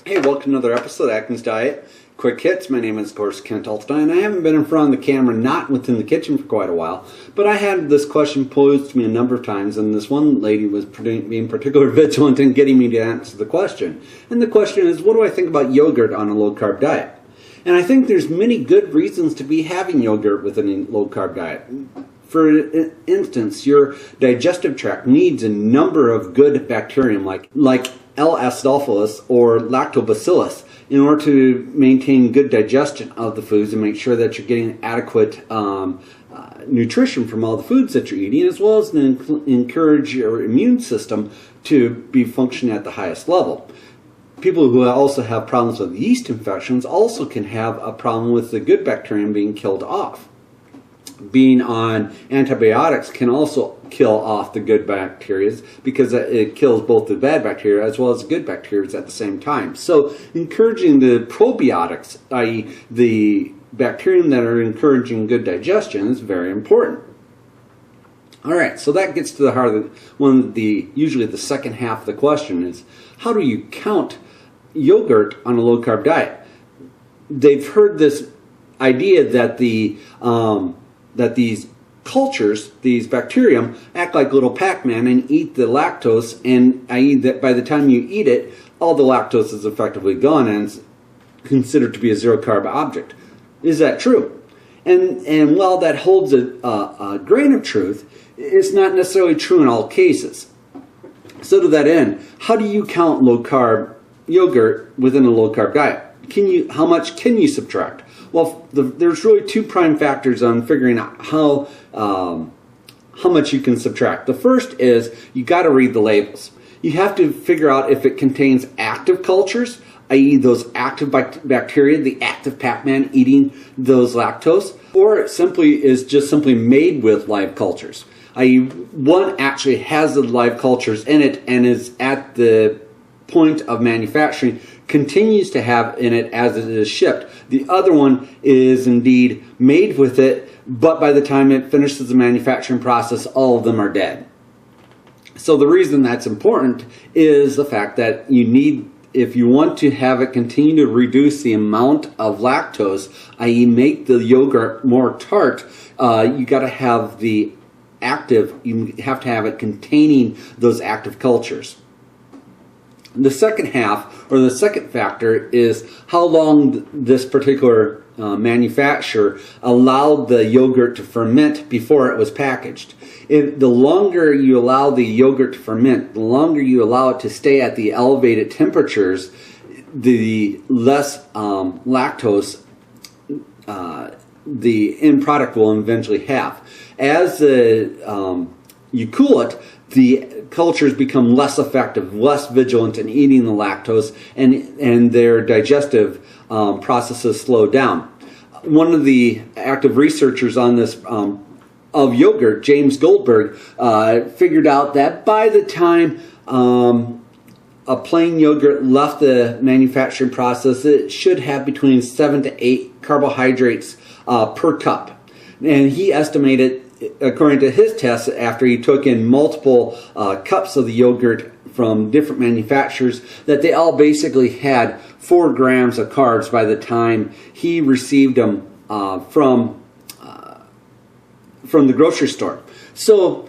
Hey, welcome to another episode of Atkins Diet. Quick hits. My name is, of course, Kent Altstein. I haven't been in front of the camera, not within the kitchen for quite a while, but I had this question posed to me a number of times, and this one lady was being particularly vigilant in getting me to answer the question. And the question is, what do I think about yogurt on a low-carb diet? And I think there's many good reasons to be having yogurt within a low-carb diet. For instance, your digestive tract needs a number of good bacterium like L-Acidophilus or lactobacillus in order to maintain good digestion of the foods and make sure that you're getting adequate nutrition from all the foods that you're eating, as well as encourage your immune system to be functioning at the highest level. People who also have problems with yeast infections also can have a problem with the good bacterium being killed off. Being on antibiotics can also kill off the good bacteria because it kills both the bad bacteria as well as the good bacteria at the same time. So encouraging the probiotics, i.e. the bacterium that are encouraging good digestion, is very important. Alright, so that gets to the heart of usually the second half of the question is, how do you count yogurt on a low-carb diet? They've heard this idea that these cultures, these bacterium, act like little Pac-Man and eat the lactose, and i.e. that by the time you eat it, all the lactose is effectively gone and is considered to be a zero-carb object. Is that true? And while that holds a grain of truth, it's not necessarily true in all cases. So to that end, how do you count low-carb yogurt within a low-carb diet? How much can you subtract? Well, there's really two prime factors on figuring out how much you can subtract. The first is you got to read the labels. You have to figure out if it contains active cultures, i.e. those active bacteria, the active Pac-Man eating those lactose, or it is just simply made with live cultures, i.e. one actually has the live cultures in it and is at the point of manufacturing, continues to have in it as it is shipped. The other one is indeed made with it, but by the time it finishes the manufacturing process, all of them are dead. So the reason that's important is the fact that if you want to have it continue to reduce the amount of lactose, i.e. make the yogurt more tart, you got to have you have to have it containing those active cultures. The second half, or the second factor, is how long this particular manufacturer allowed the yogurt to ferment before it was packaged. The longer you allow the yogurt to ferment, the longer you allow it to stay at the elevated temperatures, the less lactose the end product will eventually have. As you cool it, the cultures become less effective, less vigilant in eating the lactose, and their digestive processes slow down. One of the active researchers on this of yogurt, James Goldberg, figured out that by the time a plain yogurt left the manufacturing process, it should have between 7 to 8 carbohydrates per cup. And he estimated, according to his tests, after he took in multiple cups of the yogurt from different manufacturers, that they all basically had 4 grams of carbs by the time he received them from the grocery store. So,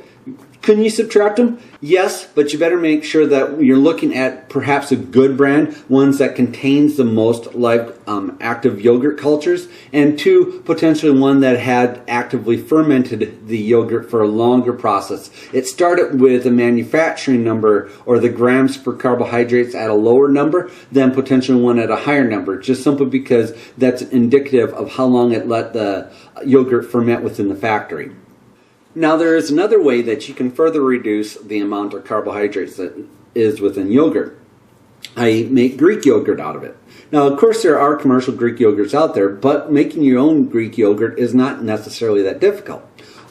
can you subtract them? Yes, but you better make sure that you're looking at perhaps a good brand, ones that contains the most live active yogurt cultures, and 2, potentially one that had actively fermented the yogurt for a longer process. It started with a manufacturing number, or the grams per carbohydrates, at a lower number than potentially one at a higher number, just simply because that's indicative of how long it let the yogurt ferment within the factory. Now, there is another way that you can further reduce the amount of carbohydrates that is within yogurt. I make Greek yogurt out of it. Now, of course, there are commercial Greek yogurts out there, but making your own Greek yogurt is not necessarily that difficult.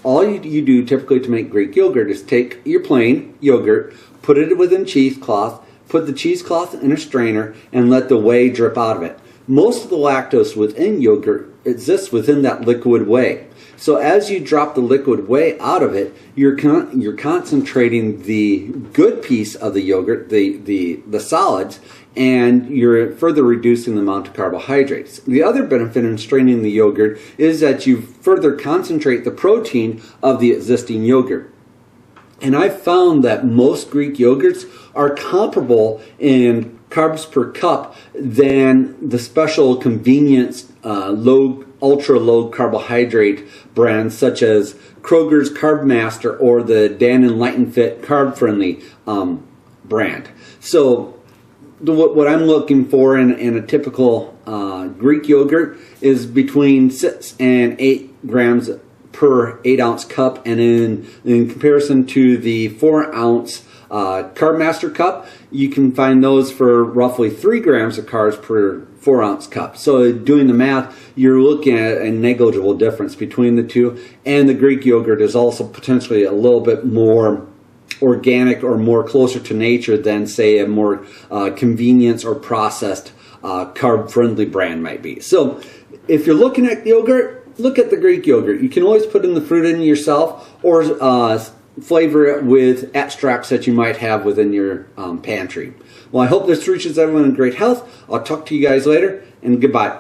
All you do typically to make Greek yogurt is take your plain yogurt, put it within cheesecloth, put the cheesecloth in a strainer, and let the whey drip out of it. most of the lactose within yogurt exists within that liquid whey. So as you drop the liquid whey out of it, you're concentrating the good piece of the yogurt, the solids, and you're further reducing the amount of carbohydrates. The other benefit in straining the yogurt is that you further concentrate the protein of the existing yogurt. And I've found that most Greek yogurts are comparable in carbs per cup than the special convenience ultra low carbohydrate brands such as Kroger's Carb Master or the Dan and Lighten Fit Carb Friendly brand. So what I'm looking for in a typical Greek yogurt is between 6 and 8 grams per 8-ounce cup, and in comparison to the 4-ounce Carb Master cup, you can find those for roughly 3 grams of carbs per 4-ounce cup. So doing the math, you're looking at a negligible difference between the two, and the Greek yogurt is also potentially a little bit more organic or more closer to nature than, say, a more convenience or processed carb-friendly brand might be. So if you're looking at yogurt, look at the Greek yogurt. You can always put in the fruit in yourself or flavor it with extracts that you might have within your pantry. Well, I hope this reaches everyone in great health. I'll talk to you guys later, and goodbye.